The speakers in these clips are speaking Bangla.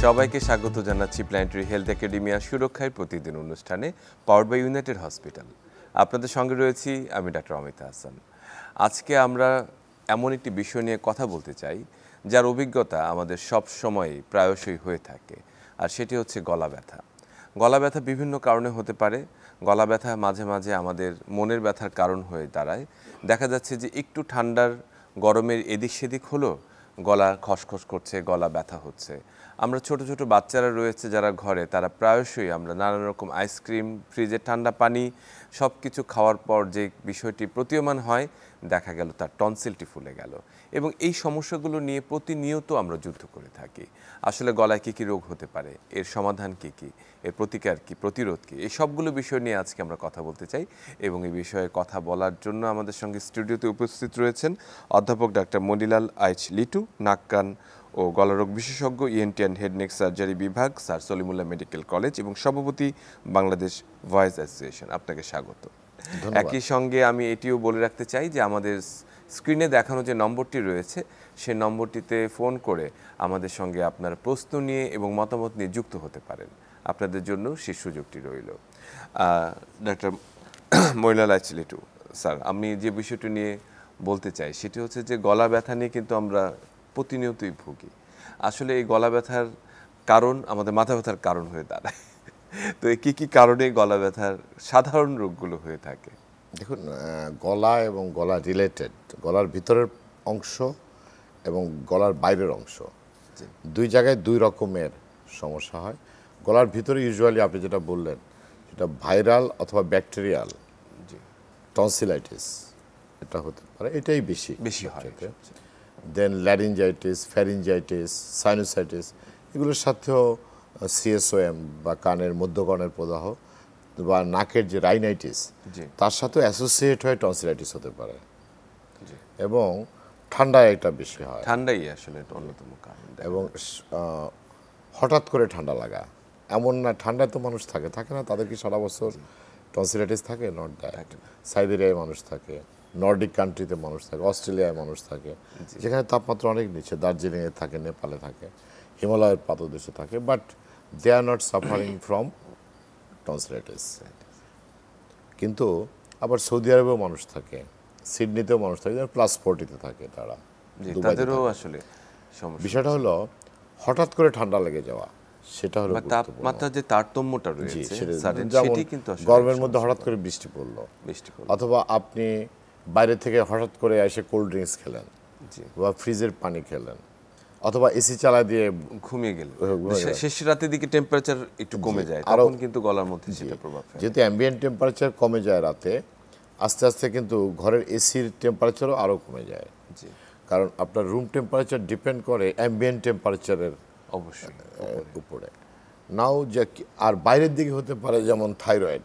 সবাইকে স্বাগত জানাচ্ছি প্ল্যানেটারি হেলথ একাডেমিয়া সুরক্ষায় প্রতিদিন অনুষ্ঠানে পাওয়ার্ড বাই ইউনাইটেড হসপিটাল। আপনাদের সঙ্গে রয়েছি আমি ডক্টর অমিত হাসান। আজকে আমরা এমন একটি বিষয় নিয়ে কথা বলতে চাই যার অভিজ্ঞতা আমাদের সব সময় প্রায়শই হয়ে থাকে, আর সেটি হচ্ছে গলা ব্যথা। গলা ব্যথা বিভিন্ন কারণে হতে পারে। গলা ব্যথা মাঝে মাঝে আমাদের মনের ব্যথার কারণ হয়ে দাঁড়ায়। দেখা যাচ্ছে যে একটু ঠান্ডার গরমের এদিক সেদিক হলো, গলা খসখস করছে, গলা ব্যথা হচ্ছে। আমরা ছোট ছোট বাচ্চারা রয়েছে যারা ঘরে, তারা প্রায়শই আমরা নানান রকম আইসক্রিম, ফ্রিজের ঠান্ডা পানি সব কিছু খাওয়ার পর যে বিষয়টি প্রতীয়মান হয়, দেখা গেল তার টনসিলটি ফুলে গেল। এবং এই সমস্যাগুলো নিয়ে প্রতিনিয়ত আমরা যুদ্ধ করে থাকি। আসলে গলায় কী কী রোগ হতে পারে, এর সমাধান কী কী, এর প্রতিকার কী, প্রতিরোধ কী, এই সবগুলো বিষয় নিয়ে আজকে আমরা কথা বলতে চাই। এবং এই বিষয়ে কথা বলার জন্য আমাদের সঙ্গে স্টুডিওতে উপস্থিত রয়েছেন অধ্যাপক ডাক্তার মনিলাল আইচ লিটু, নাক কান ও গলারোগ বিশেষজ্ঞ, ENT and head neck surgery বিভাগ, স্যার সলিমুল্লাহ মেডিকেল কলেজ এবং সভাপতি বাংলাদেশ ভয়েস অ্যাসোসিয়েশন। আপনাকে স্বাগত। একই সঙ্গে আমি এটিও বলে রাখতে চাই যে আমাদের স্ক্রিনে দেখানো যে নম্বরটি রয়েছে, সেই নম্বরটিতে ফোন করে আমাদের সঙ্গে আপনারা প্রশ্ন নিয়ে এবং মতামত নিয়ে যুক্ত হতে পারেন। আপনাদের জন্য সেই সুযোগটি রইল। ডাক্তার মনিলাল আইচ লিটু স্যার, আমি যে বিষয়টি নিয়ে বলতে চাই সেটি হচ্ছে যে গলা ব্যথা নিয়ে কিন্তু আমরা প্রতিনিয়তই ভুগি। আসলে এই গলা ব্যথার কারণ আমাদের মাথা ব্যথার কারণ হয়ে দাঁড়ায়। তো কী কী কারণে গলা ব্যথার সাধারণ রোগগুলো হয়ে থাকে? দেখুন, গলা এবং গলা রিলেটেড, গলার ভিতরের অংশ এবং গলার বাইরের অংশ, দুই জায়গায় দুই রকমের সমস্যা হয়। গলার ভিতরে ইউজুয়ালি আপনি যেটা বললেন সেটা ভাইরাল অথবা ব্যাকটেরিয়াল টনসিলাইটিস, এটা হতে পারে, এটাই বেশি হয়। দেন ল্যারিঞ্জাইটিস, ফ্যারিঞ্জাইটিস, সাইনোসাইটিস, এগুলোর সাথেও সিএসওএম বা কানের মধ্যকর্ণের প্রদাহ বা নাকের যে রাইনাইটিস, তার সাথে অ্যাসোসিয়েট হয়ে টনসিলাইটিস হতে পারে। এবং ঠান্ডায় এটা বেশি হয়, ঠান্ডাই আসলে অন্যতম কারণ। এবং হঠাৎ করে ঠান্ডা লাগা, এমন না ঠান্ডায় তো মানুষ থাকে না, তাদের কি সারা বছর টনসিলাইটিস থাকে? Not that. সাইবেরিয়ায় মানুষ থাকে, নর্ডিক কান্ট্রিতে মানুষ থাকে, অস্ট্রেলিয়ায় মানুষ থাকে, যেখানে তাপমাত্রা অনেক নিচে, দার্জিলিংয়ে থাকে, নেপালে থাকে, হিমালয়ের পাদদেশে থাকে, but they are not suffering from tonsillitis. কিন্তু আবার সৌদি আরবেও মানুষ থাকে, সিডনিতেও মানুষ থাকে, +40-তে থাকে তারা। তাদেরও আসলে বিষয়টা হলো হঠাৎ করে ঠান্ডা লেগে যাওয়া, সেটা হলো তাপমাত্রার যে তারতম্যটা রয়েছে, যেমন গরমের মধ্যে হঠাৎ করে বৃষ্টি পড়লো, অথবা আপনি বাইরে থেকে হঠাৎ করে এসে কোল্ড ড্রিঙ্কস খেলেন বা ফ্রিজের পানি খেলেন, অথবা এসি চালা দিয়ে ঘুমিয়ে গেলেন, শেষ রাতের দিকে টেম্পারেচার একটু কমে যায়, তখন কিন্তু গলার মধ্যে সেটা প্রভাব ফেলে। যেহেতু অ্যাম্বিয়েন্ট টেম্পারেচার কমে যায় রাতে, আস্তে আস্তে কিন্তু ঘরের এসির টেম্পারেচারও আরও কমে যায়। কারণ আপনার রুম টেম্পারেচার ডিপেন্ড করে অ্যাম্বিয়েন্ট টেম্পারেচারের অবশ্যই উপরে। নাও যে আর বাইরের দিকে হতে পারে, যেমন থাইরয়েড,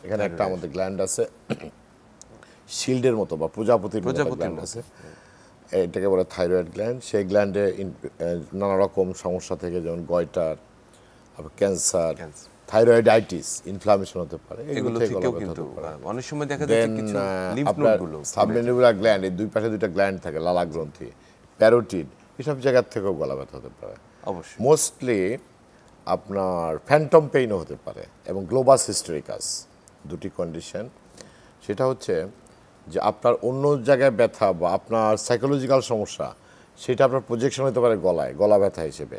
এখানে একটা আমাদের গ্ল্যান্ড আছে শিল্ডের মতো বা প্রজাপতির গ্ল্যান্ড আছে, এটাকে বলে থাইরয়েড গ্ল্যান্ড। সেই গ্ল্যান্ডে নানা রকম সমস্যা থেকে, যেমন গয়টার, ক্যান্সার, থাইরয়েডাইটিস, ইনফ্লামেশন হতে পারে, এগুলো থেকে গলা ব্যথা হতে পারে। অনেক সময় দেখা যায় কিছু লিম্ফ নোডগুলো, সাবমেন্ডিবুলার গ্ল্যান্ড, এই দুই পাশে দুইটা গ্ল্যান্ড থাকে, লালা গ্রন্থি, প্যারোটিড, এসব জায়গার থেকেও গলা ব্যথা হতে পারে। অবশ্যই মোস্টলি আপনার ফ্যান্টম পেইনও হতে পারে, এবং গ্লোবাস হিস্টেরিকাস, দুটি কন্ডিশন। সেটা হচ্ছে যে আপনার অন্য জায়গায় ব্যথা বা আপনার সাইকোলজিক্যাল সমস্যা, সেটা আপনার প্রজেকশন হতে পারে গলায়, গলা ব্যথা হিসেবে।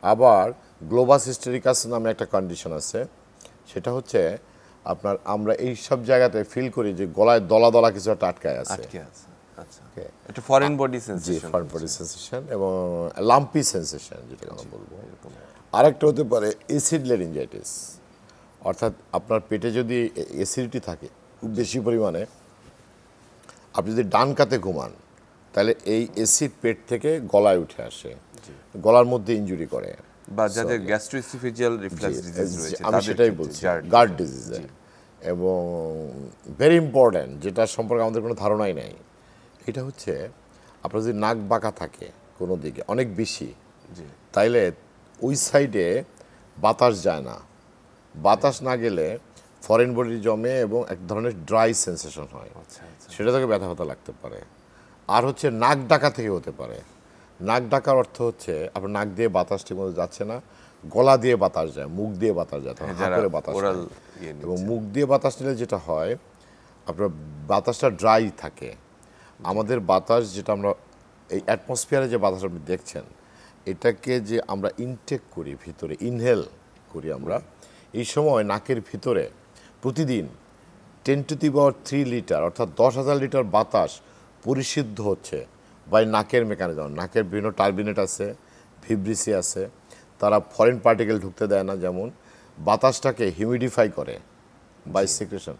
আবার গ্লোবাস হিস্টেরিকাস নামে একটা কন্ডিশন আছে, সেটা হচ্ছে আপনার আমরা এই সব জায়গাতে ফিল করি যে গলায় দলা দলা কিছু একটা আটকায় আছে, এটা foreign body sensation, foreign body sensation এবং লাম্পি সেন্সেশন, যেটা আমরা বলবো। আরেকটা হতে পারে অ্যাসিড ল্যারিঞ্জাইটিস, অর্থাৎ আপনার পেটে যদি অ্যাসিডিটি থাকে খুব বেশি পরিমাণে, আপনি যদি ডান কাতে ঘুমান, তাহলে এই অ্যাসিড পেট থেকে গলায় উঠে আসে, গলার মধ্যে ইনজুরি করে, বা যাদের গ্যাস্ট্রোএসোফেজিয়াল রিফ্লাক্স ডিজিজ রয়েছে, আমি সেটাই বলছি, গার্ড ডিজিজ। এবং ভেরি ইম্পর্ট্যান্ট, যেটা সম্পর্কে আমাদের কোনো ধারণাই নাই, এটা হচ্ছে আপনার যদি নাক বাঁকা থাকে কোনো দিকে অনেক বেশি, তাইলে ওই সাইডে বাতাস যায় না, বাতাস না গেলে ফরেন বডি জমে এবং এক ধরনের ড্রাই সেন্সেশন হয়, সেটা থেকে ব্যথা লাগতে পারে। আর হচ্ছে নাক ডাকা থেকে হতে পারে, নাক ডাকার অর্থ হচ্ছে আপনার নাক দিয়ে বাতাস ঠিকমতো যাচ্ছে না, গলা দিয়ে বাতাস যায়, মুখ দিয়ে বাতাস যায়, তখন হাঁ করে বাতাস ওরাল নেয়। এবং মুখ দিয়ে বাতাস নিলে যেটা হয় আপনার বাতাসটা ড্রাই থাকে। আমাদের বাতাস যেটা আমরা এই অ্যাটমসফিয়ারে যে বাতাস আপনি দেখছেন, এটাকে যে আমরা ইনটেক করি ভিতরে, ইনহেল করি আমরা, এই সময় নাকের ভিতরে প্রতিদিন 10⁻³ লিটার অর্থাৎ 10,000 লিটার বাতাস পরিশুদ্ধ হচ্ছে বাই নাকের মেকানিজম। নাকের বিভিন্ন টার্বিনেট আছে, ভিব্রিসি আছে, তারা ফরেন পার্টিকেল ঢুকতে দেয় না, যেমন বাতাসটাকে হিউমিডিফাই করে বাই সিক্রেশন।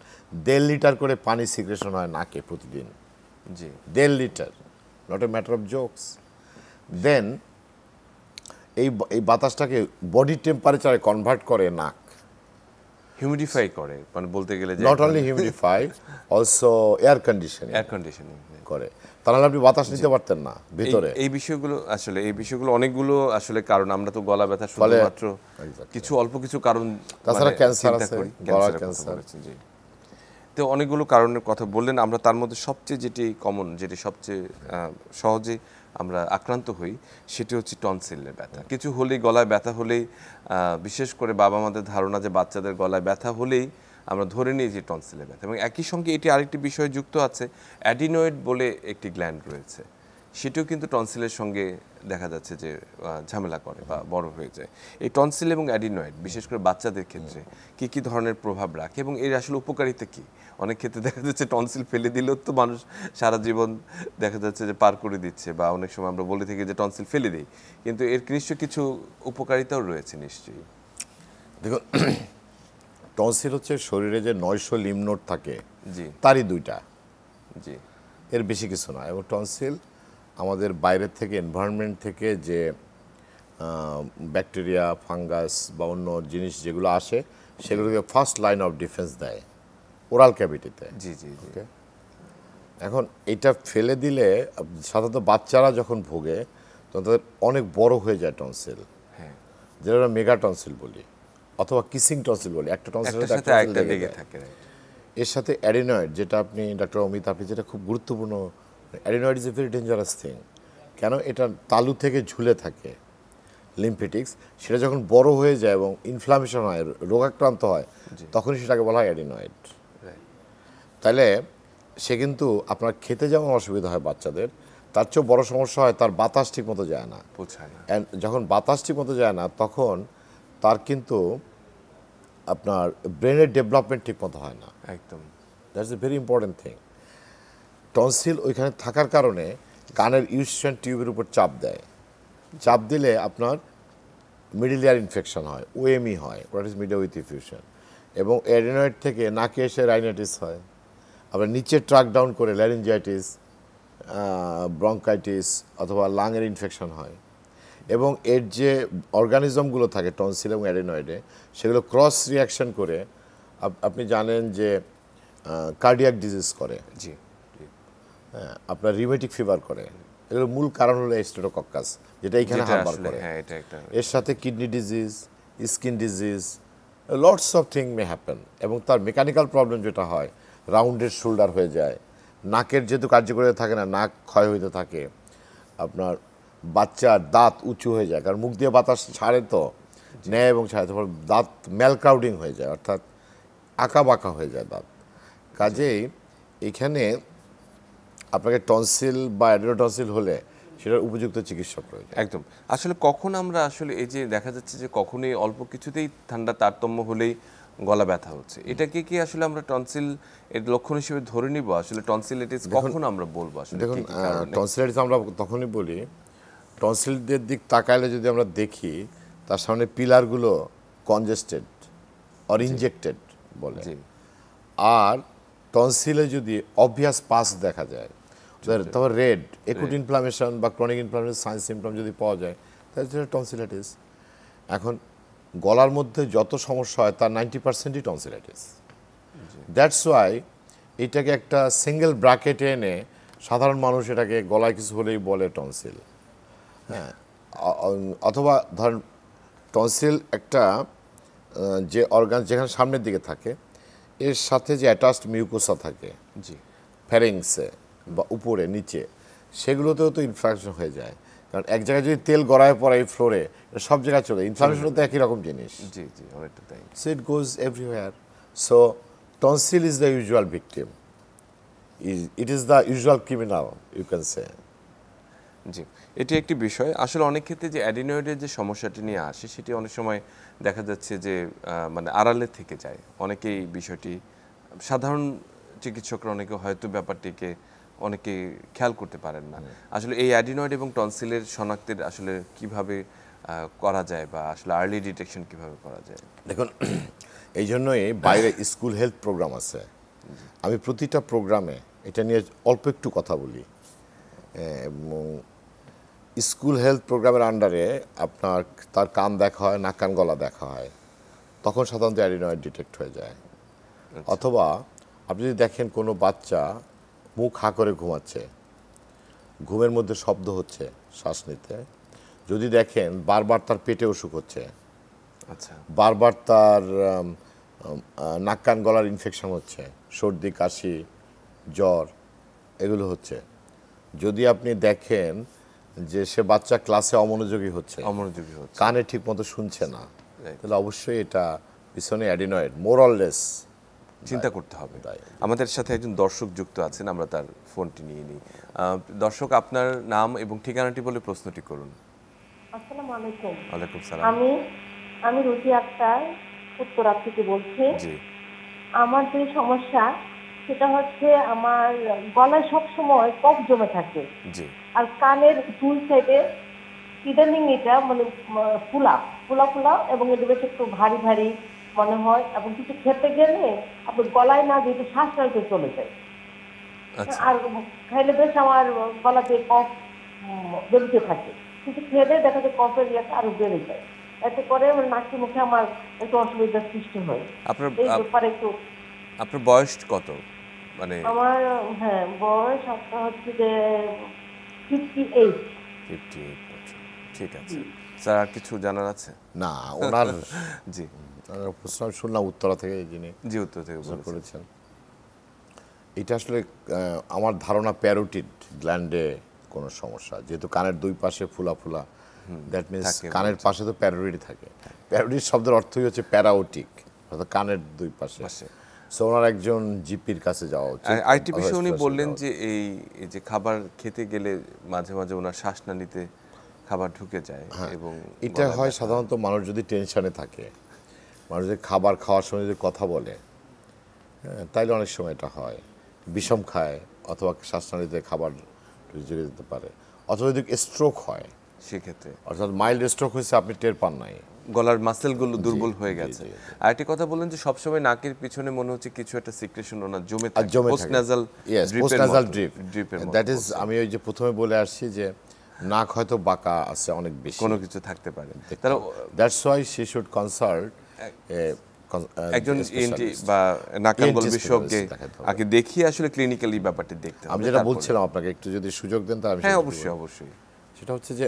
1.5 লিটার করে পানি সিক্রেশন হয় নাকে প্রতিদিন, জি 1.5 litre, not a matter of jokes. Then এই বাতাসটাকে বডি টেম্পারেচারে কনভার্ট করে নাক, হিউমিডিফাই করে, মানে বলতে গেলে যে not only humidify, also air conditioning air conditioning করে। তাহলে আপনি বাতাস নিতে পারতেন না ভিতরে। এই বিষয়গুলো আসলে অনেকগুলো আসলে কারণ, আমরা তো গলা ব্যথা শুধুমাত্র কিছু অল্প কিছু কারণ, তাছাড়া মানে ক্যান্সার চিন্তা আছে, করি, গলার ক্যান্সারের কথা ক্যান্সার। বলেছেন, জি। তো অনেকগুলো কারণের কথা বললেন, আমরা তার মধ্যে সবচেয়ে যেটি কমন, যেটি সবচেয়ে সহজে আমরা আক্রান্ত হই, সেটি হচ্ছে টনসিলের ব্যথা। কিছু হলেই, গলায় ব্যথা হলেই, বিশেষ করে বাবা মাদের ধারণা যে বাচ্চাদের গলায় ব্যথা হলেই আমরা ধরে নিই যে টনসিলের ব্যথা। এবং একই সঙ্গে এটি আরেকটি বিষয় যুক্ত আছে, অ্যাডিনয়েড বলে একটি গ্ল্যান্ড রয়েছে, সেটিও কিন্তু টনসিলের সঙ্গে দেখা যাচ্ছে যে ঝামেলা করে বা বড় হয়ে যায়। এই টনসিল এবং অ্যাডিনয়েড বিশেষ করে বাচ্চাদের ক্ষেত্রে কি কি ধরনের প্রভাব রাখে এবং এর আসলে উপকারিতা কি? অনেক ক্ষেত্রে দেখা যাচ্ছে টনসিল ফেলে দিলেও তো মানুষ সারা জীবন দেখা যাচ্ছে যে পার করে দিচ্ছে, বা অনেক সময় আমরা বলে থাকি যে টনসিল ফেলে দিই, কিন্তু এর নিশ্চয়ই কিছু উপকারিতাও রয়েছে নিশ্চয়ই। দেখুন, টনসিল হচ্ছে শরীরে যে 900 লিম্ফ নোড থাকে, জি তারই 2টা, জি এর বেশি কিছু না। এবং টনসিল আমাদের বাইরের থেকে, এনভায়রনমেন্ট থেকে যে ব্যাকটেরিয়া, ফাঙ্গাস বা অন্য জিনিস যেগুলো আসে, সেগুলোকে ফার্স্ট লাইন অফ ডিফেন্স দেয় ওরাল ক্যাভিটিতে। জি জি জি ওকে, এখন এটা ফেলে দিলে সাধারণত বাচ্চারা যখন ভোগে তখন তাদের অনেক বড় হয়ে যায় টনসিল, হ্যাঁ, যেটা আমরা মেগা টনসিল বলি অথবা কিসিং টনসিল বলি। একটা টনসিলের একটার সাথে আরেকটা লেগে থাকে। এর সাথে অ্যাডিনয়েড, যেটা আপনি ডক্টর অমিত, আপনি যেটা খুব গুরুত্বপূর্ণ, adenoid is a very dangerous thing. কেন? এটা তালু থেকে ঝুলে থাকে লিম্ফেটিক্স, সেটা যখন বড় হয়ে যায় এবং ইনফ্লামেশন হয়, রোগাক্রান্ত হয়, তখনই সেটাকে বলা হয় অ্যাডিনয়েড। তাহলে সে কিন্তু আপনার খেতে যেমন অসুবিধা হয় বাচ্চাদের, তার চেয়েও বড় সমস্যা হয় তার বাতাস ঠিক মতো যায় না। পৌঁছায় না। অ্যান্ড যখন বাতাস ঠিক মতো যায় না, তখন তার কিন্তু আপনার ব্রেনের ডেভেলপমেন্ট ঠিক মতো হয় না। একদম, that's a very important thing. Tonsil ওইখানে থাকার কারণে কানের ইউস্ট্রান টিউবের উপর চাপ দেয়, চাপ দিলে আপনার মিডল ইয়ার ইনফেকশন হয়, ওএমই হয়, what is media with effusion, এবং অ্যাডিনয়েড থেকে নাকে এসে রাইনাইটিস হয়, আবার নিচে ট্রাক ডাউন করে ল্যারিঞ্জাইটিস, ব্রঙ্কাইটিস অথবা লাংয়ের ইনফেকশন হয়। এবং এর যে অর্গানিজমগুলো থাকে টনসিল এবং অ্যাডিনয়েডে, সেগুলো ক্রস রিয়াকশন করে আপনি জানেন যে কার্ডিয়াক ডিজিজ করে, জি হ্যাঁ, আপনার রিউমেটিক ফিভার করে। এগুলোর মূল কারণ হলো স্টেটোকক্কাস, যেটা এইখানে যেটা হারবার আসলে, করে। হ্যাঁ, এটা একটা এর সাথে kidney disease, skin disease, lots of thing may happen. এবং তার মেকানিক্যাল প্রবলেম যেটা হয়, রাউন্ডেড শোল্ডার হয়ে যায়, নাকের যেহেতু কার্যকরিতা থাকে না, নাক ক্ষয় হইতে থাকে, আপনার বাচ্চার দাঁত উঁচু হয়ে যায়, কারণ মুখ দিয়ে বাতাস ছাড়ে তো, নেয় এবং ছাড়ে, তারপর দাঁত ম্যালক্রাউডিং হয়ে যায়, অর্থাৎ আঁকা বাঁকা হয়ে যায় দাঁত। কাজেই এখানে আপনাকে টনসিল বা অ্যাডিনোটনসিল হলে সেটার উপযুক্ত চিকিৎসা প্রয়োজন। একদম। আসলে কখন আমরা আসলে এই যে দেখা যাচ্ছে যে কখনোই অল্প কিছুতেই ঠান্ডা তারতম্য হলেই গলা ব্যথা হচ্ছে, এটাকে কি আসলে আমরা টনসিল এর লক্ষণ হিসেবে ধরে নিব? আসলে টনসিলাইটিস কখন আমরা বলবো আসলে? দেখুন, কি কি কারণে? টনসিলাইটিস আমরা তখনই বলি, টনসিলদের দিক তাকাইলে যদি আমরা দেখি তার সামনে পিলারগুলো কনজেস্টেড অর ইনজেক্টেড বলে, জি আর টনসিলে যদি অবভিয়াস পাস দেখা যায়, তারপর রেড একুট ইনফ্লামেশন বা ক্রনিক ইনফ্লামেশন সাইন সিমটম যদি পাওয়া যায়, তাহলে সেটা টনসিলাইটিস। এখন গলার মধ্যে যত সমস্যা হয় তার 90%ই টনসিলাইটিস। দ্যাটস ওয়াই এটাকে একটা সিঙ্গেল ব্র্যাকেটে এনে সাধারণ মানুষ এটাকে গলায় কিছু হলেই বলে টনসিল। হ্যাঁ, অথবা ধরেন টনসিল একটা যে অর্গান যেখানে সামনের দিকে থাকে, এর সাথে যে অ্যাটাচড মিউকোসা থাকে জি ফ্যারিংসে বা উপরে নিচে, সেগুলোতেও তো ইনফেকশন হয়ে যায়। কারণ এক জায়গায় যদি তেল গড়ায় পড়ে এই ফ্লোরে, সব জায়গায় চলে। ইনফ্লামেশনও তো একই রকম জিনিস। জি জি, অনেকটা তাই। So it goes everywhere. So tonsil is the usual victim. It is the usual criminal, you can say. জি, এটি একটি বিষয়। আসলে অনেক ক্ষেত্রে যে অ্যাডিনয়েডের যে সমস্যাটি নিয়ে আসে সেটি অনেক সময় দেখা যাচ্ছে যে মানে আড়ালে থেকে যায়। অনেকেই বিষয়টি সাধারণ চিকিৎসকরা অনেকে হয়তো ব্যাপারটিকে অনেকে খেয়াল করতে পারেন না। আসলে এই অ্যাডিনয়েড এবং টনসিলের শনাক্তের আসলে কিভাবে করা যায় বা আসলে আর্লি ডিটেকশন কিভাবে করা যায়? দেখুন, এই জন্যই বাইরে স্কুল হেলথ প্রোগ্রাম আছে। আমি প্রতিটা প্রোগ্রামে এটা নিয়ে অল্প একটু কথা বলি। এবং স্কুল হেলথ প্রোগ্রামের আন্ডারে আপনার তার কান দেখা হয়, নাক কান গলা দেখা হয়, তখন সাধারণত অ্যাডিনয়েড ডিটেক্ট হয়ে যায়। অথবা আপনি যদি দেখেন কোনো বাচ্চা মুখ হা করে ঘুমাচ্ছে, ঘুমের মধ্যে শব্দ হচ্ছে শ্বাস নিতে, যদি দেখেন বারবার তার পেটে অসুখ হচ্ছে, আচ্ছা, বারবার তার নাক কান গলার ইনফেকশন হচ্ছে, সর্দি কাশি জ্বর এগুলো হচ্ছে, যদি আপনি দেখেন যে সে বাচ্চা ক্লাসে অমনোযোগী হচ্ছে, কানে ঠিক মতো শুনছে না, তাহলে অবশ্যই এটা পিছনে অ্যাডিনয়েড মোর অর লেস চিন্তা করতে হবে। আমাদের সাথে একজন দর্শক যুক্ত আছেন, আমরা তার ফোনটি নিয়ে নিই। দর্শক, আপনার নাম এবং ঠিকানাটি বলে প্রশ্নটি করুন। আসসালামু আলাইকুম। ওয়ালাইকুম সালাম। আমি রুজি আক্তার উত্তরা থেকে বলছি। জি। আমার যে সমস্যা সেটা হচ্ছে আমার গলায় সব সময় কফ জমে থাকে। জি। আর কানের দুই সাইডে ইদানিং এটা মানে ফুলা ফুলা ফুলা এবং এটা বেশ একটু ভারী ভারী মনে হয়, এবং কিছু খেতে গেলে আপনার গলায় না যেহেতু শ্বাস নাইতে চলে যায়। আর খাইলে বেশ আমার গলাতে কফ বেরোতে থাকে, কিন্তু খেলে দেখা যায় কফের ইয়েটা আরো বেড়ে যায়। এতে করে আমার নাকি মুখে আমার একটু অসুবিধার সৃষ্টি হয়। এই ব্যাপারে একটু। আপনার বয়স কত? মানে আমার বয়স আপনার হচ্ছে যে 58 বছর। ঠিক আছে স্যার, আর কিছু জানার আছে? না, ওনার জি প্রশ্ন শুনলাম উত্তরা থেকে, যিনি জি উত্তর থেকে করেছেন। এটা আসলে আমার ধারণা প্যারোটিড গ্ল্যান্ডে কোনো সমস্যা, যেহেতু কানের দুই পাশে ফুলা ফুলা, দ্যাট মিনস কানের পাশে তো প্যারোটিড থাকে। প্যারোটিড শব্দের অর্থই হচ্ছে প্যারাওটিক, অর্থাৎ কানের দুই পাশে। সো ওনার একজন জিপির কাছে যাওয়া উচিত। আরেকটি বিষয় উনি বললেন যে এই যে খাবার খেতে গেলে মাঝে মাঝে ওনার শ্বাস না নিতে খাবার ঢুকে যায়, এবং এটা হয় সাধারণত মানুষ যদি টেনশনে থাকে, মানুষ যদি খাবার খাওয়ার সময় যদি কথা বলে, তাইলে অনেক সময় এটা হয়। বিষম খায় অথবা শ্বাসনালীতে খাবার জড়িয়ে যেতে পারে, অথবা যদি স্ট্রোক হয় সেক্ষেত্রে, অর্থাৎ মাইল্ড স্ট্রোক হয়েছে, আপনি টের পান নাই, গলার মাসেলগুলো দুর্বল হয়ে গেছে। আর একটি কথা বললেন যে সবসময় নাকের পিছনে মনে হচ্ছে কিছু একটা সিক্রেশন ওনার জমে থাকে, post nasal drip. That is, আমি ওই যে প্রথমে বলে আসছি যে নাক হয়তো বাঁকা আছে অনেক বেশি, কোনো কিছু থাকতে পারে। That's why she should consult একজন ইএনটি বা নাক কান গলা বিশেষজ্ঞকে আগে দেখিয়ে আসলে ক্লিনিক্যালি ব্যাপারটি দেখতে হবে। আমি যেটা বলছিলাম আপনাকে, একটু যদি সুযোগ দেন তাহলে। হ্যাঁ, অবশ্যই অবশ্যই। সেটা হচ্ছে যে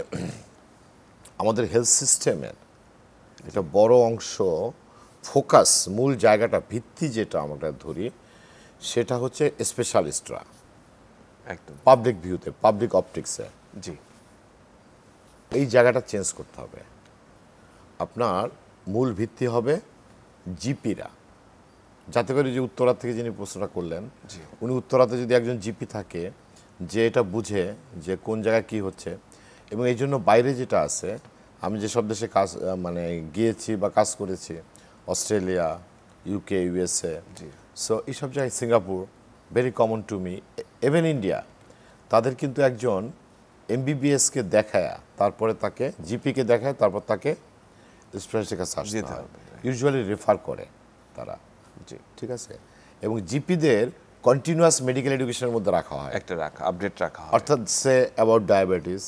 আমাদের হেলথ সিস্টেমের একটা বড় অংশ, ফোকাস, মূল জায়গাটা, ভিত্তি যেটা আমরা ধরি, সেটা হচ্ছে স্পেশালিস্টরা একদম পাবলিক ভিউতে, পাবলিক অপটিক্সে। জি, এই জায়গাটা চেঞ্জ করতে হবে। আপনার মূল ভিত্তি হবে জিপিরা, যাতে করে যে উত্তরা থেকে যিনি প্রশ্নটা করলেন, উনি উত্তরাতে যদি একজন জিপি থাকে যে এটা বুঝে যে কোন জায়গায় কি হচ্ছে, এবং এই জন্য বাইরে যেটা আছে, আমি যেসব দেশে কাজ মানে গিয়েছি বা কাজ করেছি, অস্ট্রেলিয়া, ইউকে, ইউএসএ, সো এইসব জায়গায়, Singapore, very common to me, even India, তাদের কিন্তু একজন এমবিবিএসকে দেখায়, তারপরে তাকে জিপিকে দেখায়, তারপর তাকে স্পেশালিস্টের কাছে আসতে হয়, ইউজুয়ালি রেফার করে তারা। ঠিক আছে, এবং জিপিদের কন্টিনিউয়াস মেডিকেল এডুকেশনের মধ্যে রাখা হয়, আপডেট রাখা হয়, অর্থাৎ সে about diabetes,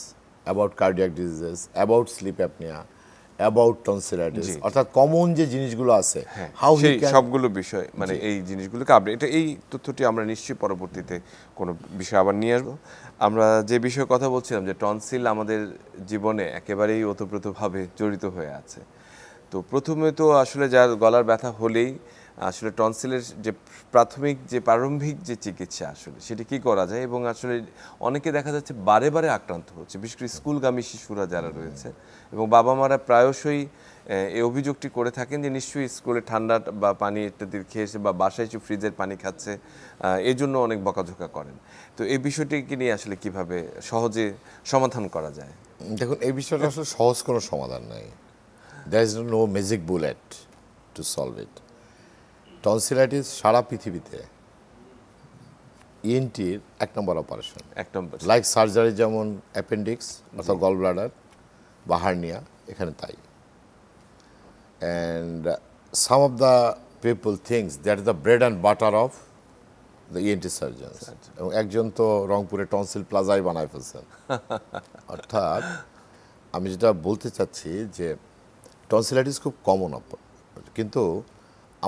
about cardiac diseases, about sleep apnoea, about tonsillitis, অর্থাৎ কমন যে জিনিসগুলো আছে, হাউ হি ক্যান, সবগুলো বিষয়, মানে এই জিনিসগুলোকে আপডেট। এই তথ্যটি আমরা নিশ্চয়ই পরবর্তীতে কোনো বিষয় আবার নিয়ে আসবো। আমরা যে বিষয়ে কথা বলছিলাম যে টনসিল আমাদের জীবনে একেবারেই ওতপ্রোতভাবে জড়িত হয়ে আছে। তো প্রথমে তো আসলে যার গলার ব্যথা হলেই আসলে টনসিলের যে প্রাথমিক যে প্রারম্ভিক যে চিকিৎসা আসলে সেটি কি করা যায়, এবং আসলে অনেকে দেখা যাচ্ছে বারে বারে আক্রান্ত হচ্ছে, বিশেষ করে স্কুলগামী শিশুরা যারা রয়েছে, এবং বাবা মারা প্রায়শই এই অভিযোগটি করে থাকেন যে নিশ্চয়ই স্কুলে ঠান্ডা বা পানি ইত্যাদি খেয়েছে বা বাসায় এসে ফ্রিজের পানি খাচ্ছে, এই জন্য অনেক বকাঝোকা করেন। তো এই বিষয়টিকে নিয়ে আসলে কিভাবে সহজে সমাধান করা যায়? দেখুন, এই বিষয়টা আসলে সহজ কোনো সমাধান নাই। There is no magic bullet to solve it. Tonsillitis সারা পৃথিবীতে ইএনটির 1 নম্বর অপারেশন, 1 নম্বর। লাইক সার্জারি যেমন অ্যাপেন্ডিক্স অথবা গল ব্লাডার বা হার্নিয়া, এখানে তাই। And some of the people things that is the bread and butter of the ENT surgeons. এবং একজন তো রংপুরে টনসিল প্লাজাই বানায় ফেলছেন। অর্থাৎ আমি যেটা বলতে চাচ্ছি যে টনসিলাইটিস খুব কমন, কিন্তু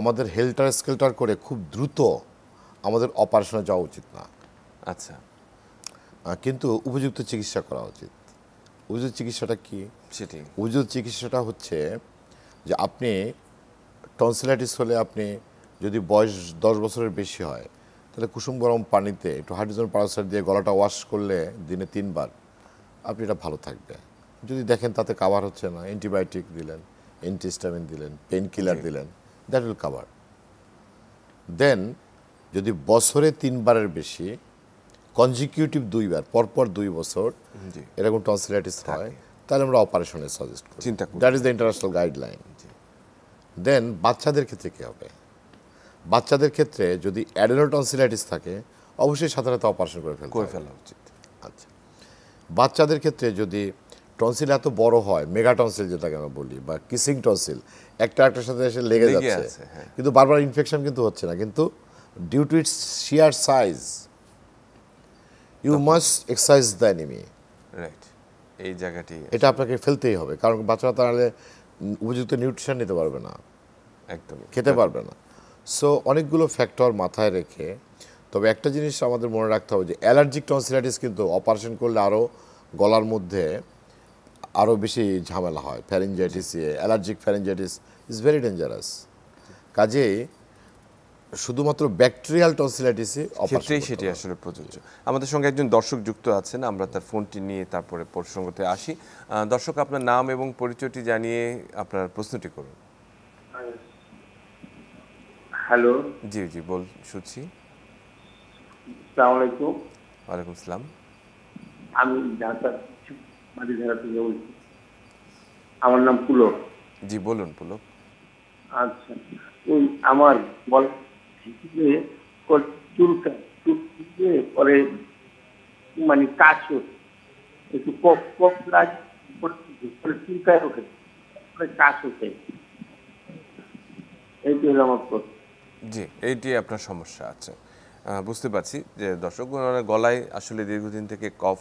আমাদের হেল্টার স্কেল্টার করে খুব দ্রুত আমাদের অপারেশনে যাওয়া উচিত না। আচ্ছা, কিন্তু উপযুক্ত চিকিৎসা করা উচিত। উপযুক্ত চিকিৎসাটা কি? সেটি উপযুক্ত চিকিৎসাটা হচ্ছে যে আপনি টনসিলাইটিস হলে আপনি যদি বয়স 10 বছরের বেশি হয় তাহলে কুসুম গরম পানিতে একটু হাইড্রোজেন পারক্সাইড দিয়ে গলাটা ওয়াশ করলে দিনে 3 বার আপনি এটা ভালো থাকবে। যদি দেখেন তাতে কাভার হচ্ছে না, অ্যান্টিবায়োটিক দিলেন, অ্যান্টিহিস্টামিন দিলেন, পেইন কিলার দিলেন, দ্যাট উইল কাভার। দেন যদি বছরে 3 বারের বেশি কনজিকিউটিভ 2 বার পরপর 2 বছর এরকম টনসিলাইটিস হয়, তাহলে আমরা অপারেশনে সাজেস্ট করি। চিন্তা করি। That is the international guideline. Then বাচ্চাদের ক্ষেত্রে কী হবে? বাচ্চাদের ক্ষেত্রে যদি অ্যাডেনোটনসিলাইটিস থাকে অবশ্যই সাথে সাথে অপারেশন করে ফেলা উচিত। আচ্ছা, বাচ্চাদের ক্ষেত্রে যদি টনসিল এত বড় হয়, মেগা টনসিল যেটাকে আমরা বলি, বা কিসিং টনসিল, একটা একটার সাথে এসে লেগে যাচ্ছে, হ্যাঁ। কিন্তু বারবার ইনফেকশন কিন্তু হচ্ছে না, কিন্তু due to its sheer size you must exercise the enemy. Right, এই জায়গাটি এটা আপনাকে ফেলতেই হবে, কারণ বাচ্চারা তাহলে উপযুক্ত নিউট্রিশন নিতে পারবে না, একদম খেতে পারবে না। সো অনেকগুলো ফ্যাক্টর মাথায় রেখে, তবে একটা জিনিস আমাদের মনে রাখতে হবে যে অ্যালার্জিক টনসিলাইটিস কিন্তু অপারেশন করলে আরও গলার মধ্যে আরও বেশি ঝামেলা হয়। Pharyngitis, allergic pharyngitis is very dangerous. কাজেই শুধুমাত্র ব্যাকটেরিয়াল টনসিলাইটিসই ক্ষেত্রেই সেটি আসলে প্রযোজ্য। আমাদের সঙ্গে একজন দর্শক যুক্ত আছেন, আমরা তার ফোনটি নিয়ে তারপরে প্রসঙ্গতে আসি। দর্শক, আপনার নাম এবং পরিচয়টি জানিয়ে আপনার প্রশ্নটি করুন। হ্যালো, জি জি শুনছি। আসসালামু আলাইকুম। ওয়ালাইকুম আসসালাম। আমি ঢাকা মাটিধারা থেকে বলছি। আমার নাম পুলক। জি বলুন পুলক। আচ্ছা, ওই আমার বল চুলকে পরে মানে কাজ একটু কপ কপ লাগে, পরে চুলকায় ওঠে, পরে কাজ ওঠে, এইটি হলো আমার প্রশ্ন। জি, এইটি আপনার সমস্যা আছে, বুঝতে পারছি যে দর্শক গলায় আসলে দীর্ঘদিন থেকে কফ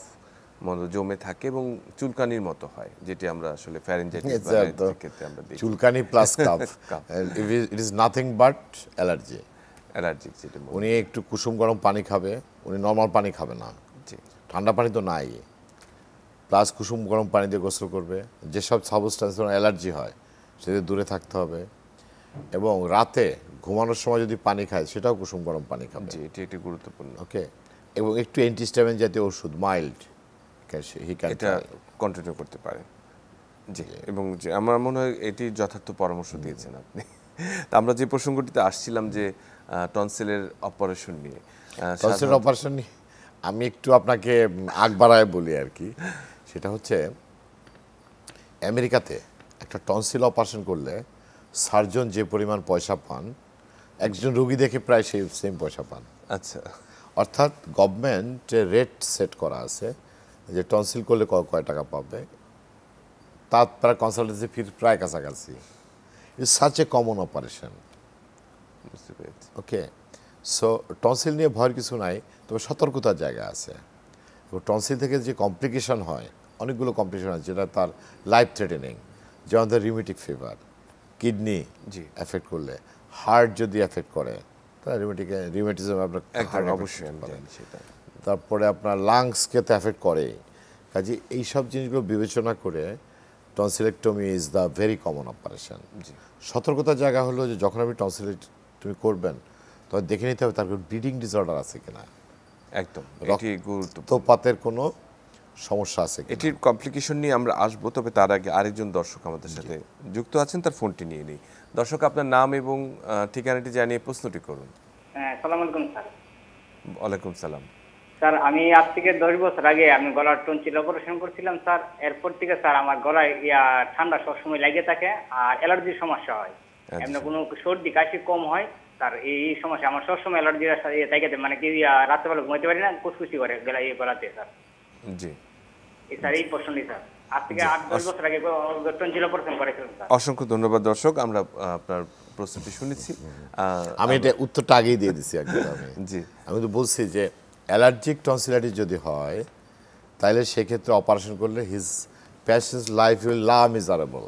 মতো জমে থাকে এবং চুলকানির মতো হয়, যেটি আমরা আসলে ফ্যারিঞ্জাইটিস ক্ষেত্রে আমরা দেখি। চুলকানি plus calf, it is nothing but allergy. Allergic যেটা উনি একটু কুসুম গরম পানি খাবে, উনি নর্মাল পানি খাবে না, জি ঠান্ডা পানি তো নাই, প্লাস কুসুম গরম পানি দিয়ে গোসল করবে। যেসব সাবস্টেন্স অ্যালার্জি হয় সেদের দূরে থাকতে হবে, এবং রাতে ঘুমানোর সময় যদি পানি খায় সেটাও কুসুম গরম পানি খাবে। জি, এটি একটি গুরুত্বপূর্ণ। ওকে, এবং একটু অ্যান্টিহিস্টামিন জাতীয় ওষুধ মাইল্ড এটা কন্টিনিউ করতে পারে। জি, এবং যে আমার মনে হয় এটি যথার্থ পরামর্শ দিয়েছেন আপনি। তা আমরা যে প্রসঙ্গটিতে আসছিলাম যে টনসিলের অপারেশন নিয়ে, টনসিলের অপারেশন নিয়ে আমি একটু আপনাকে আগ বাড়ায় বলি আর কি। সেটা হচ্ছে আমেরিকাতে একটা টনসিল অপারেশন করলে সার্জন যে পরিমাণ পয়সা পান, একজন রোগী দেখে প্রায় সেই সেম পয়সা পান। আচ্ছা, অর্থাৎ গভর্নমেন্টের রেট সেট করা আছে যে টনসিল করলে কয় টাকা পাবে, তার প্রায় কনসালটেন্সি ফি প্রায় কাছাকাছি। It's such a common operation. বুঝতে পেরেছি। ওকে, সো টনসিল নিয়ে ভয়ের কিছু নাই, তবে সতর্কতার জায়গা আছে। এবং টনসিল থেকে যে কমপ্লিকেশন হয়, অনেকগুলো কমপ্লিকেশন হয় যেটা তার লাইফ থ্রেটেনিং, যেমন ধর রিউমেটিক ফিভার, কিডনি জি এফেক্ট করলে, হার্ট যদি এফেক্ট করে তাহলে রিউমেটিজম আপনার একদম অবশ্যই আমি জানি সেটা। তারপরে আপনার লাংসকে তো এফেক্ট করে। কাজে এইসব জিনিসগুলো বিবেচনা করে tonsillectomy is the very common operation. সতর্কতার জায়গা হলো যে যখন আপনি ট্রিটমেন্ট করবেন তখন দেখে নিতে হবে তার কোনো ব্লিডিং ডিসঅর্ডার আছে কিনা, একদম এটি গুরুত্বপূর্ণ। রক্তপাতের কোনো সমস্যা আছে কিনা। এটির কমপ্লিকেশন নিয়ে আমরা আসবো, তবে তার আগে আরেকজন দর্শক আমাদের সাথে যুক্ত আছেন, তার ফোনটি নিয়ে নিই। দর্শক, আপনার নাম এবং ঠিকানাটি জানিয়ে প্রশ্নটি করুন। হ্যাঁ, আসসালামু আলাইকুম স্যার। ওয়ালাইকুম সালাম। স্যার, আমি আজ থেকে 10 বছর আগে আমি গলার টনসিল অপারেশন করছিলাম স্যার। এরপর থেকে স্যার আমার গলায় ঠান্ডা সবসময় লেগে থাকে আর অ্যালার্জির সমস্যা হয়। এমনি কোনো সর্দি কাশি কম হয় স্যার, এই সমস্যা আমার সবসময় অ্যালার্জির থাকে, মানে কি রাত্রেবেলা ঘুমাইতে পারি না, কুচকুচি করে গলাতে স্যার। জি স্যার এই প্রশ্নটি স্যার আজ থেকে 8-10 বছর আগে টনসিল অপারেশন করেছিলাম স্যার। অসংখ্য ধন্যবাদ দর্শক, আমরা আপনার প্রশ্নটি শুনেছি। আমি এটা উত্তরটা আগেই দিয়ে দিচ্ছি একদম। জি, আমি তো বলছি যে অ্যালার্জিক টনসিলাইটিস যদি হয় তাহলে সেক্ষেত্রে অপারেশন করলে হিজ পেশেন্টস লাইফ উইল লা মিজারেবল।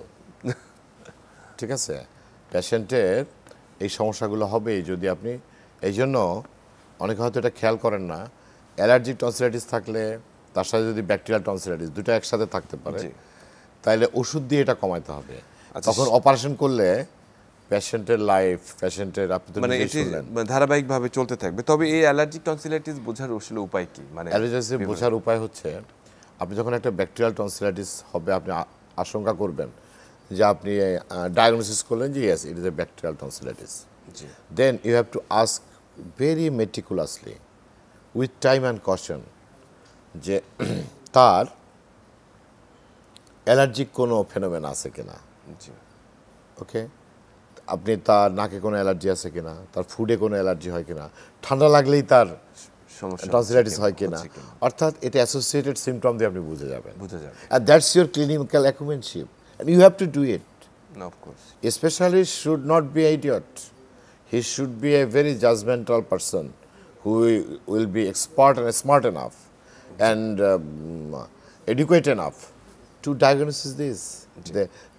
ঠিক আছে, পেশেন্টের এই সমস্যাগুলো হবে যদি আপনি, এই জন্য অনেকে হয়তো এটা খেয়াল করেন না, অ্যালার্জিক টনসিলাইটিস থাকলে তার সাথে যদি ব্যাকটেরিয়াল টনসিলাইটিস দুটো একসাথে থাকতে পারে তাহলে ওষুধ দিয়ে এটা কমাইতে হবে। তখন অপারেশন করলে পেশেন্টের লাইফ, পেশেন্টের আপনি তো মানে এটি ধারাবাহিকভাবে চলতে থাকবে। তবে এই অ্যালার্জিক টনসিলাইটিস বোঝার আসলে উপায় কি? মানে অ্যালার্জিস বোঝার উপায় হচ্ছে আপনি যখন একটা ব্যাকটেরিয়াল টনসিলাইটিস হবে আপনি আশঙ্কা করবেন যে আপনি ডায়াগনোসিস করলেন যে yes it is a bacterial tonsillitis, then you have to ask very meticulously with time and caution যে তার অ্যালার্জিক কোনো ফেনোমেনা আছে কিনা। ওকে, আপনি তার নাকে কোনো অ্যালার্জি আছে কিনা, তার ফুডে কোনো অ্যালার্জি হয় কিনা, ঠান্ডা লাগলেই তার টনসিলাইটিস হয় কিনা, অর্থাৎ এটা অ্যাসোসিয়েটেড সিমটম দিয়ে আপনি বুঝে যাবেন। And that's your clinical acquaintanceship and you have to do it. Of course. A specialist should not be an idiot. He should be a very judgmental person who will be expert and smart enough and adequate enough to diagnose this.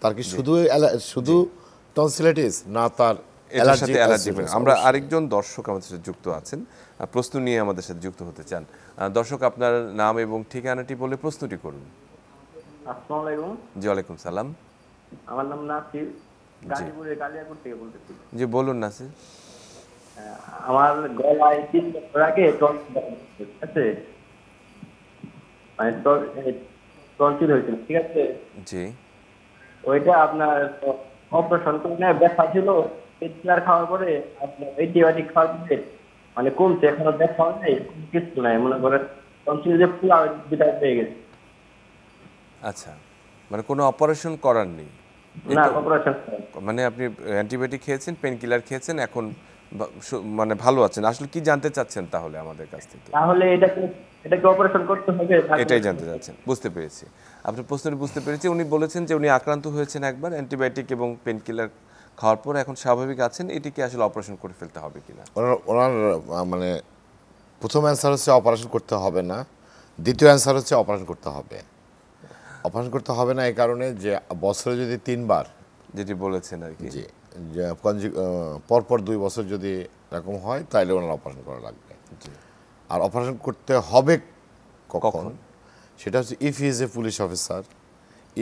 তার কি শুধু টনসিলাইটিস না তার অ্যালার্জি? আমরা আরেকজন দর্শক আমাদের সাথে যুক্ত আছেন, প্রশ্ন নিয়ে আমাদের সাথে যুক্ত হতে চান। দর্শক, আপনার নাম এবং ঠিকানাটি বলে প্রশ্নটি করুন। আসসালামু আলাইকুম। জি, ওয়ালাইকুম সালাম। আমার নাম নাসির, গাজীপুরের কালিয়াকোট থেকে বলতেছি। জি, বলুন নাসির। আমার গলায় 3 বছর আগে টনসিল আছে, মানে টনসিল হয়েছিল, ঠিক আছে? জি, ওইটা আপনার অপারেশন করে ব্যথা ছিল, পেইনকিলার খাওয়ার পরে আপনার অ্যান্টিবায়োটিক খাওয়ার পরে মানে কমছে, এখনো ব্যথা হয় নাই, কিছু নাই, মনে করেন টনসিল যে পুরো দুটা পেয়ে গেছে। আচ্ছা, মানে কোনো অপারেশন করার নেই? না, অপারেশন মানে আপনি অ্যান্টিবায়োটিক খেয়েছেন, পেন কিলার খেয়েছেন, এখন মানে ভালো আছেন। আসলে কি জানতে চাচ্ছেন তাহলে আমাদের কাছ থেকে? তাহলে এটাকে অপারেশন করতে হবে, এটাই জানতে চাচ্ছেন। বুঝতে পেরেছি, আপনার প্রশ্নটি বুঝতে পেরেছি। উনি বলেছেন যে উনি আক্রান্ত হয়েছেন একবার অ্যান্টিবায়োটিক এবং পেন কিলার খাওয়ার পর, এখন স্বাভাবিক আছেন, এটিকে আসলে অপারেশন করে ফেলতে হবে কিনা? ওনার মানে প্রথম অ্যান্সার হচ্ছে অপারেশন করতে হবে না, দ্বিতীয় অ্যান্সার হচ্ছে অপারেশন করতে হবে। অপারেশন করতে হবে না এই কারণে যে বছরে যদি 3 বার, যেটি বলেছেন আর কি, জি, পরপর 2 বছর যদি এরকম হয় তাহলে ওনার অপারেশন করা লাগবে। আর অপারেশন করতে হবে কখন? সেটা হচ্ছে if he is a police officer,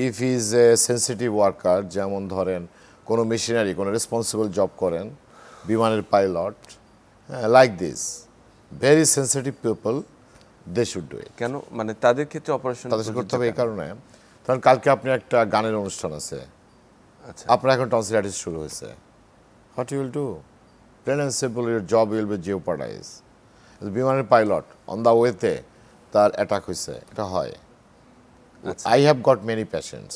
if he is a sensitive worker, যেমন ধরেন কোনো মেশিনারি, কোনো রেসপন্সিবল জব করেন, বিমানের pilot, like this very sensitive people, they should do it. কেন, মানে তাদের ক্ষেত্রে অপারেশন করতে হবে এই কারণে, কারণ কালকে আপনি একটা গানের অনুষ্ঠান আছে, আচ্ছা, আপনার এখন টনসিলাইটিস শুরু হয়েছে, what you will do? Plain and simple, your job will be jeopardize. বিমানের পাইলট অন দ্য ওয়েতে তার অ্যাটাক হয়েছে, এটা হয়। I have got many patients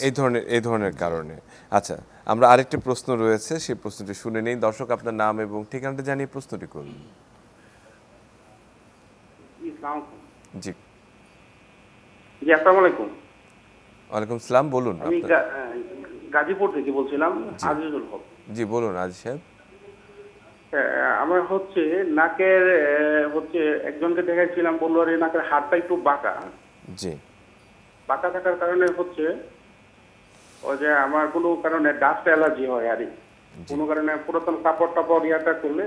এই ধরনের কারণে। আচ্ছা, আমরা আরেকটি প্রশ্ন রয়েছে, সেই প্রশ্নটি শুনে নেই। দর্শক, আপনার নাম এবং ঠিকানাটা জানিয়ে প্রশ্নটি করুন। জি, জি, আসসালামু আলাইকুম। ওয়ালাইকুম সালাম, বলুন। আমি গাজীপুর থেকে বলছিলাম, আজিজুল হক। জি, বলুন আজিজ সাহেব। আমার হচ্ছে নাকের হচ্ছে একজনকে দেখাইছিলাম, বললো যে নাকের হাড়টা একটু বাঁকা। জি, বাঁকা থাকার কারণে হচ্ছে ওই যে আমার কোনো কারণে ডাস্ট অ্যালার্জি হয়, আর কোনো কারণে পুরাতন কাপড় টাপড় ইয়াটা করলে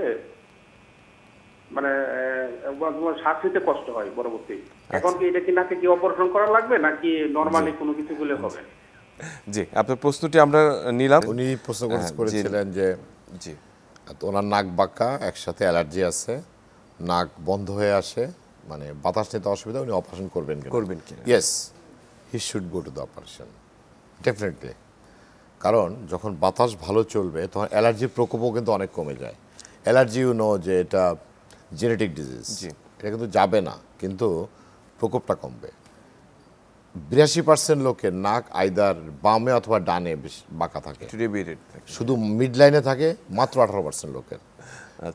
মানে শ্বাস নিতে কষ্ট হয় পরবর্তী। এখন কি এটা কি নাকে কি অপারেশন করা লাগবে নাকি নরমালি কোনো কিছু করলে হবে? জি, আপনার প্রশ্নটি আমরা নিলাম। উনি প্রশ্ন করেছিলেন যে জি, তো ওনার নাক বাঁকা, একসাথে অ্যালার্জি আছে, নাক বন্ধ হয়ে আসে, মানে বাতাস নিতে অসুবিধা, উনি অপারেশন করবেন কিনা? Yes, he should go to the operation definitely. কারণ যখন বাতাস ভালো চলবে তখন অ্যালার্জির প্রকোপও কিন্তু অনেক কমে যায়। অ্যালার্জি যে এটা জেনেটিক ডিজিজ, এটা কিন্তু যাবে না, কিন্তু প্রকোপটা কমবে। 82% লোকের নাক আইদার বামে অথবা ডানে বাঁকা থাকে, শুধু মিড লাইনে থাকে মাত্র 18% লোকের।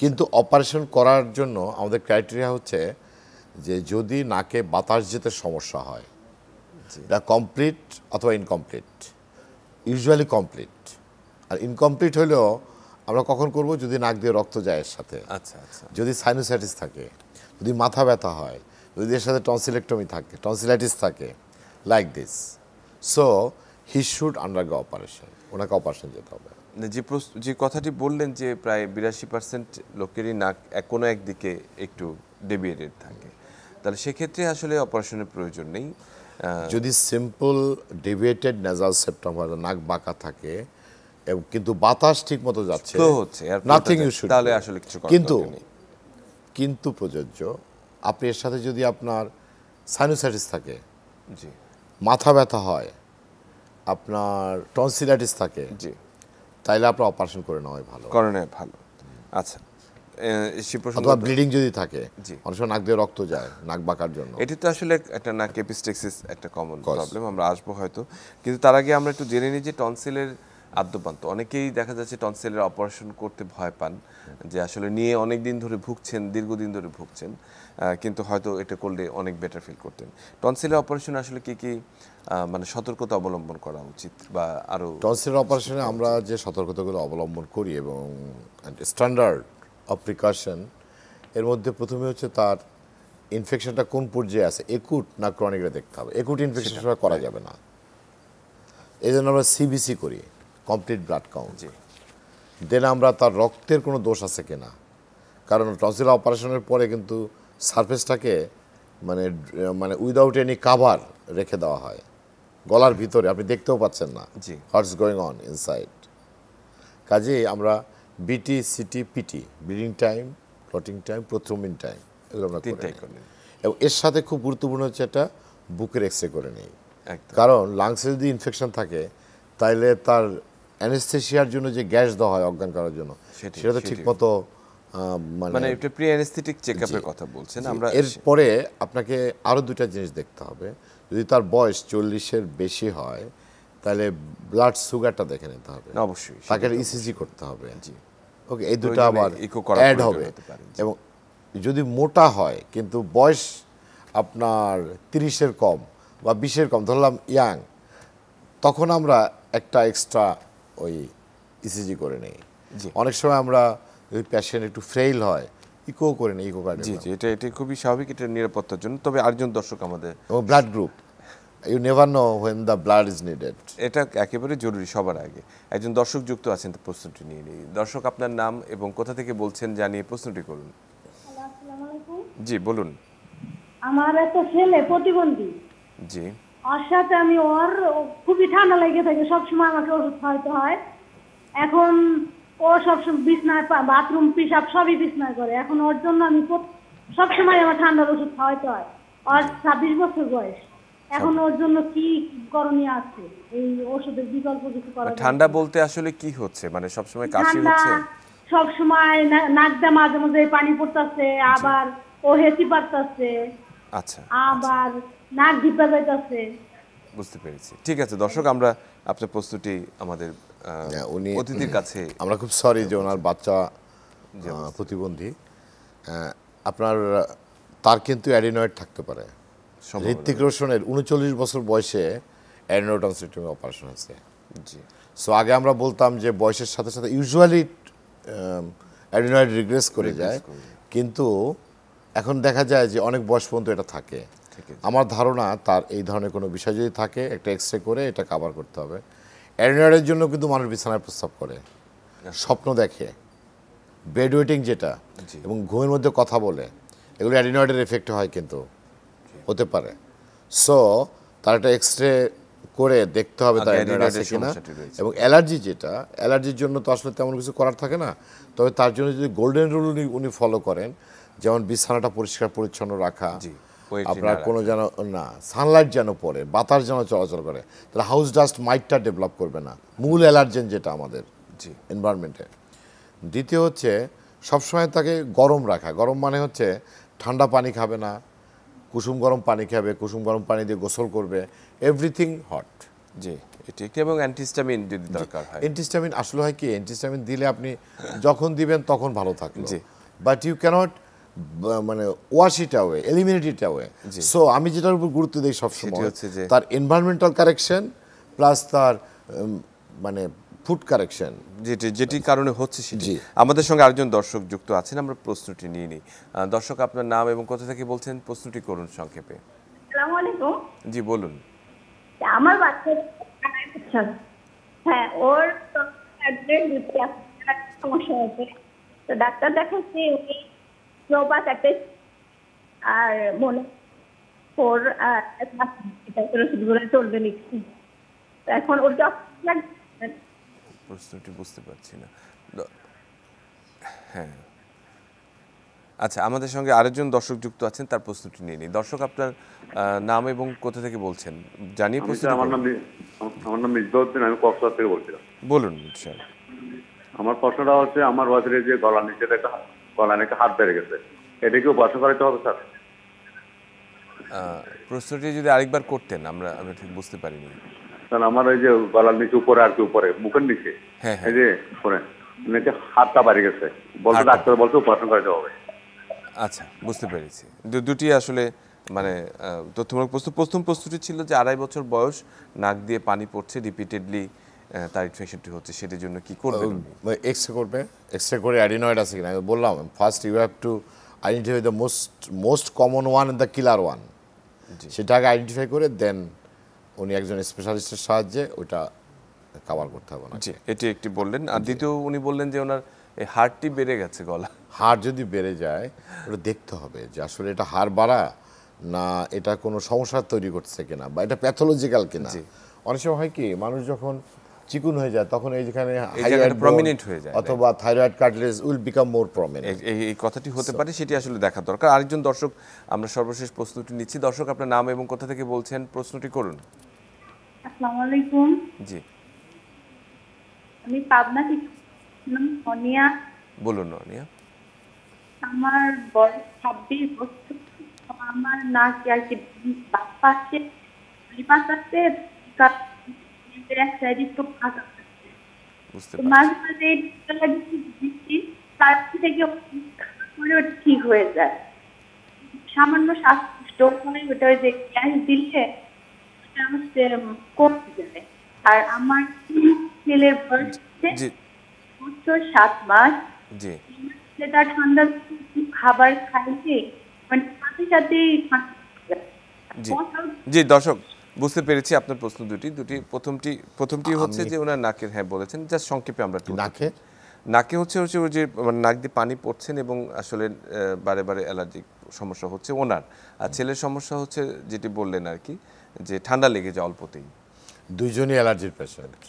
কিন্তু অপারেশন করার জন্য আমাদের ক্রাইটেরিয়া হচ্ছে যে যদি নাকে বাতাস যেতে সমস্যা হয়, এটা কমপ্লিট অথবা ইনকমপ্লিট, ইউজুয়ালি কমপ্লিট। আর ইনকমপ্লিট হলেও আমরা কখন করব, যদি নাক দিয়ে রক্ত যায় এর সাথে, যদি সাইনোসাইটিস থাকে, যদি মাথা ব্যথা হয়, যদি এর সাথে টনসিলেক্টমি থাকে, টনসিলাইটিস থাকে, like this. So he should undergo operation, ওনাকে অপারেশন যেতে হবে। যে কথাটি বললেন যে প্রায় 82% লোকেরই নাক কোনো একদিকে একটু ডেভিয়েটেড থাকে, তাহলে সেক্ষেত্রে আসলে অপারেশনের প্রয়োজন নেই। যদি সিম্পল ডেভিয়েটেড নেজাল সেপ্টাম হয়, নাক বাঁকা থাকে এবং কিন্তু বাতাস ঠিক মতো যাচ্ছে, নাথিং ইউ শুড, তাহলে আসলে কিছু করার দরকার নেই। কিন্তু প্রযোজ্য, আপনি এর সাথে যদি আপনার সাইনোসাইটিস থাকে, মাথা ব্যথা হয়, আপনার টনসিলাইটিস থাকে, তাইলে আপনার অপারেশন করে নেওয়াই ভালো। আচ্ছা, অথবা ব্লিডিং যদি থাকে, অনেক সময় নাক দিয়ে রক্ত যায় নাক বাঁকার জন্য, এটি তো আসলে একটা নাক এপিস্টেক্সিস একটা কমন প্রবলেম, আমরা আসবো হয়তো। কিন্তু তার আগে আমরা একটু জেনে নিই যে টনসিলের আদ্যপান্ত অনেকেই দেখা যাচ্ছে টনসিলের অপারেশন করতে ভয় পান, যে আসলে নিয়ে অনেক দিন ধরে ভুগছেন, দীর্ঘদিন ধরে ভুগছেন, কিন্তু হয়তো এটা করলে অনেক বেটার ফিল করতেন। টনসিলের অপারেশন আসলে কি কি মানে সতর্কতা অবলম্বন করা উচিত, বা আরো? টনসিলের অপারেশনে আমরা যে সতর্কতাগুলো অবলম্বন করি এবং স্ট্যান্ডার্ড অফ প্রিকশন, এর মধ্যে প্রথমে হচ্ছে তার ইনফেকশনটা কোন পর্যায়ে আছে, একুট না ক্রনিকটা দেখতে হবে। একুট ইনফেকশন করা যাবে না, এই জন্য আমরা সিবিসি করি, কমপ্লিট ব্লাড কাউন্ট। দেন আমরা তার রক্তের কোনো দোষ আছে কিনা, কারণ টনসিল অপারেশনের পরে কিন্তু সারফেসটাকে মানে মানে উইদাউট এনি কাভার রেখে দেওয়া হয় গলার ভিতরে, আপনি দেখতেও পাচ্ছেন না হোয়াটস গোয়িং অন ইনসাইড। কাজেই আমরা BT, CT, PT, bleeding time, clotting time, prothrombin time, এগুলো আমরা করি। এবং এর সাথে খুব গুরুত্বপূর্ণ হচ্ছে একটা বুকের এক্সরে করে নেই, কারণ লাংসে যদি ইনফেকশন থাকে তাইলে তার অ্যানেস্থেসিয়ার জন্য যে গ্যাস দেওয়া হয় অজ্ঞান করার জন্য, সেটা তো ঠিক মতো মানে এটা প্রি অ্যানেস্থেটিক চেকআপের কথা বলছেন আমরা। এরপরে আপনাকে আরও দুটা জিনিস দেখতে হবে, যদি তার বয়স 40-এর বেশি হয় তাহলে ব্লাড সুগারটা দেখে নিতে হবে, অবশ্যই তাকে ইসিজি করতে হবে। ওকে, এই দুটো আবার অ্যাড হবে। এবং যদি মোটা হয় কিন্তু বয়স আপনার 30-এর কম বা 20-এর কম, ধরলাম ইয়াং, তখন আমরা একটা এক্সট্রা ওই ইসিজি করে নেই। অনেক সময় আমরা যদি পেশেন্ট একটু ফ্রেইল হয়, ইকো করে নেই, ইকো কার্ড। এটা খুবই স্বাভাবিক, এটা নিরাপত্তার জন্য। তবে আরেকজন দর্শক আমাদের, এবং blood group, you never know when the blood is needed, এটা একেবারে জরুরি। সবার আগে একজন দর্শক যুক্ত আছেন, তো প্রশ্নটি নিয়ে নিই। দর্শক, আপনার নাম এবং কোথা থেকে বলছেন জানিয়ে প্রশ্নটি করুন। জি বলুন। আমার একটা ছেলে প্রতিবন্ধী, জি, ওর সাথে আমি ওর খুবই ঠান্ডা লেগে থাকে, সবসময় আমাকে ওষুধ খাওয়াতে হয়। এখন ও সবসময় বিছনায়, বাথরুম, পেশাব সবই বিছনায় করে। এখন ওর জন্য আমি সবসময় আমার ঠান্ডার ওষুধ খাওয়াতে হয়। ওর 26 বছর বয়স। এখন ওর জন্য কি করণীয় আছে? এই ওষুধের বিকল্প কিছু করা? ঠান্ডা বলতে আসলে কি হচ্ছে, মানে সবসময় কাশি হচ্ছে? সবসময় নাক দিয়ে মাঝে মাঝে পানি পড়তেছে, আবার ও হেসি পারতেছে, আচ্ছা, আবার নাক ডিপা যাইতেছে। বুঝতে পেরেছি। ঠিক আছে দর্শক, আমরা আপনার প্রশ্নটি আমাদের অতিথির কাছে, আমরা খুব সরি যে ওনার বাচ্চা প্রতিবন্ধী, আপনার তার কিন্তু অ্যাডিনয়েড থাকতে পারে। ঋত্বিক রোশনের 39 বছর বয়সে অ্যাডিনয়েড টনসিলেক্টমি অপারেশন হয়েছে। সো আগে আমরা বলতাম যে বয়সের সাথে সাথে ইউজুয়ালি অ্যাডিনয়েড রিগ্রেস করে যায়, কিন্তু এখন দেখা যায় যে অনেক বয়স পর্যন্ত এটা থাকে। আমার ধারণা তার এই ধরনের কোনো বিষয় যদি থাকে, একটা এক্সরে করে এটা কভার করতে হবে। অ্যাডিনয়েডের জন্য কিন্তু মানুষ বিছানায় প্রস্রাব করে, স্বপ্ন দেখে, বেড ওয়েটিং যেটা, এবং ঘুমের মধ্যে কথা বলে, এগুলো অ্যাডিনয়েডের এফেক্ট হয়, কিন্তু হতে পারে। সো তার একটা এক্সরে করে দেখতে হবে তার আগে অ্যাডিনয়েড আছে অ্যাডিনয়েডের কিনা। সমস্যাটি রয়েছে। এবং অ্যালার্জি যেটা, অ্যালার্জির জন্য তো আসলে তেমন কিছু করার থাকে না, তবে তার জন্য যদি গোল্ডেন রুল উনি ফলো করেন, যেমন বিছানাটা পরিষ্কার পরিচ্ছন্ন রাখা, জি, পোয়েট্রি আপনার না কোনো যেন না সানলাইট যেন পড়ে, বাতাস যেন চলাচল করে, তাহলে হাউস ডাস্ট মাইটটা ডেভেলপ করবে না, মূল অ্যালার্জেন যেটা আমাদের জি এনভায়রনমেন্টে। দ্বিতীয় হচ্ছে সবসময় তাকে গরম রাখা। গরম মানে হচ্ছে ঠান্ডা পানি খাবে না, কুসুম গরম পানি খাবে, কুসুম গরম পানি দিয়ে গোসল করবে, এভরিথিং হট। জি, এটি একটি। এবং অ্যান্টিহিস্টামিন যদি দরকার হয়। অ্যান্টিহিস্টামিন আসলে হয় কি, অ্যান্টিহিস্টামিন দিলে আপনি যখন দিবেন তখন ভালো থাকলো, জি। বাট ইউ ক্যানট মানে wash it away, eliminate it away. So আমি যেটার উপর গুরুত্ব দিই সবসময় হচ্ছে যে তার এনভায়রনমেন্টাল কারেকশন প্লাস তার মানে ফুড কারেকশন, যেটি কারণে হচ্ছে সেটি। জি। আমাদের সঙ্গে আরেকজন দর্শক যুক্ত আছেন, আমরা প্রশ্নটি নিয়ে নিই। দর্শক, আপনার নাম এবং কোথা থেকে বলছেন, প্রশ্নটি করুন সংক্ষেপে। আসসালামু আলাইকুম। জি বলুন। আমার বাচ্চা, হ্যাঁ, ওর সমস্যা হয়েছে, তো ডাক্তার দেখাচ্ছি, উনি প্রবাস একটা আর মনে ওর ওষুধগুলো চলবে লিখছি। এখন ওর প্রশ্নটি বুঝতে পারছি না। হ্যাঁ, আচ্ছা, আমাদের সঙ্গে আরেকজন দর্শক যুক্ত আছেন, তার প্রশ্নটি নিয়ে নিই। দর্শক, আপনার নাম এবং কোথা থেকে বলছেন জানিয়ে প্রশ্নটি আমার নাম মিসবাউদ্দিন, আমি কক্সবাজার থেকে বলছিলাম। বলুন স্যার। আমার প্রশ্নটা হচ্ছে, আমার ওয়াইফের যে গলার নিচে গলার নিচে হাত বেড়ে গেছে, এটা কি অপারেশন করাতে হবে স্যার? প্রশ্নটি যদি আরেকবার করতেন, আমি ঠিক বুঝতে পারিনি। স্যার, আমার ওই যে গলার নিচে উপরে আর কি, উপরে মুখের নিচে, হ্যাঁ, এই যে উপরে নিচে হাতটা বেড়ে গেছে, বলতে ডাক্তার বলছে অপারেশন করাতে হবে। আচ্ছা, বুঝতে পেরেছি। দুটি আসলে মানে তথ্যমূলক প্রশ্ন। প্রথম প্রশ্নটি ছিল যে 2.5 বছর বয়স, নাক দিয়ে পানি পড়ছে রিপিটেডলি, তার ইনফেকশনটি হচ্ছে, সেটার জন্য কি করবেন? এক্সরে করবে, এক্সরে করে অ্যাডিনয়েড আছে কিনা। আমি বললাম first you have to identify the most common one and the killer one, সেটা আগে আইডেন্টিফাই করে দেন উনি একজন স্পেশালিস্টের সাহায্যে ওটা কভার করতে হবে না। জি, এটি একটি বললেন। আর দ্বিতীয় উনি বললেন যে ওনার এই হার্টটি বেড়ে গেছে, গলা হাড় যদি বেড়ে যায় ওটা দেখতে হবে যে আসলে এটা হাড় বাড়া না এটা কোনো সমস্যা তৈরি করছে কিনা, বা এটা প্যাথোলজিক্যাল কিনা। অনেক সময় হয় কি, মানুষ যখন চিকুন হয়ে যায় তখন এইখানে প্রমিনেন্ট হয়ে যায়, অথবা thyroid cartilage will become more prominent. এই কথাটি হতে পারে, সেটি আসলে দেখা দরকার। আরেকজন দর্শক, আমরা সর্বশেষ প্রশ্নটি নিচ্ছি। দর্শক, আপনার নাম এবং কোথা থেকে বলছেন, প্রশ্নটি করুন। আসসালামু আলাইকুম। জি, আমি পাবনা থেকে সোনিয়া। বলুন অনিয়া। আমার বয়স 26 বছর। আমার নাক আর কি বাম পাশে দুই পাশ আছে, এক সাইড একটু ফাঁকা আছে। বুঝতে তো মাঝে মাঝে দিচ্ছি, তার থেকে ঠিক হয়ে যায়। সামান্য শ্বাসকষ্ট হয়, ওটা ওই যে গ্যাস দিলে কমে যায়। আর আমার ছেলের বয়স 7 মাস। জি, সেটা ঠান্ডা খাবার খাইছে, মানে সাথে সাথেই জি জি দর্শক, বুঝতে পেরেছি আপনার প্রশ্ন দুটি। প্রথমটি হচ্ছে যে ওনার নাকের, হ্যাঁ বলেছেন, জাস্ট সংক্ষেপে আমরা নাকে হচ্ছে ওই যে মানে নাক দিয়ে পানি পড়ছেন এবং আসলে বারে বারে অ্যালার্জিক সমস্যা হচ্ছে ওনার। আর ছেলের সমস্যা হচ্ছে যেটি বললেন আর কি, যে ঠান্ডা লেগে যায় অল্পতেই। দুইজনই অ্যালার্জির patient,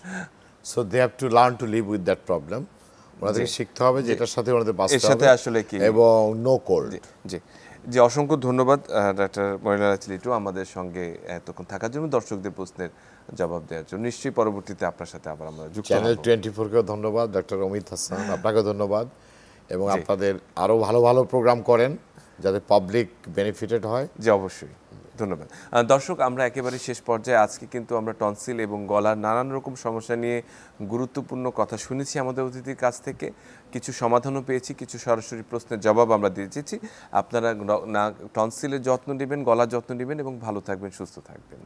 so they have to learn to live with that problem. ওনাদেরকে শিখতে হবে যে এটার সাথে ওনাদের বাঁচতে হবে, এর সাথে আসলে কি, এবং নো কোল্ড। জি জি, অসংখ্য ধন্যবাদ ডাক্তার মনিরা লিটু আমাদের সঙ্গে এতক্ষণ থাকার জন্য, দর্শকদের প্রশ্নের জবাব দেওয়ার জন্য। নিশ্চয়ই পরবর্তীতে আপনার সাথে আবার আমরা যুক্ত হব। চ্যানেল 24-কেও ধন্যবাদ, ডক্টর অমিত হাসান আপনাকেও ধন্যবাদ, এবং আপনাদের আরও ভালো ভালো প্রোগ্রাম করেন যাতে পাবলিক বেনিফিটেড হয়। জি অবশ্যই, ধন্যবাদ। দর্শক, আমরা একেবারে শেষ পর্যায়ে। আজকে কিন্তু আমরা টনসিল এবং গলার নানান রকম সমস্যা নিয়ে গুরুত্বপূর্ণ কথা শুনেছি আমাদের অতিথির কাছ থেকে, কিছু সমাধানও পেয়েছি, কিছু সরাসরি প্রশ্নের জবাব আমরা দিয়েছি। আপনারা টনসিলের যত্ন নেবেন, গলার যত্ন নেবেন এবং ভালো থাকবেন, সুস্থ থাকবেন।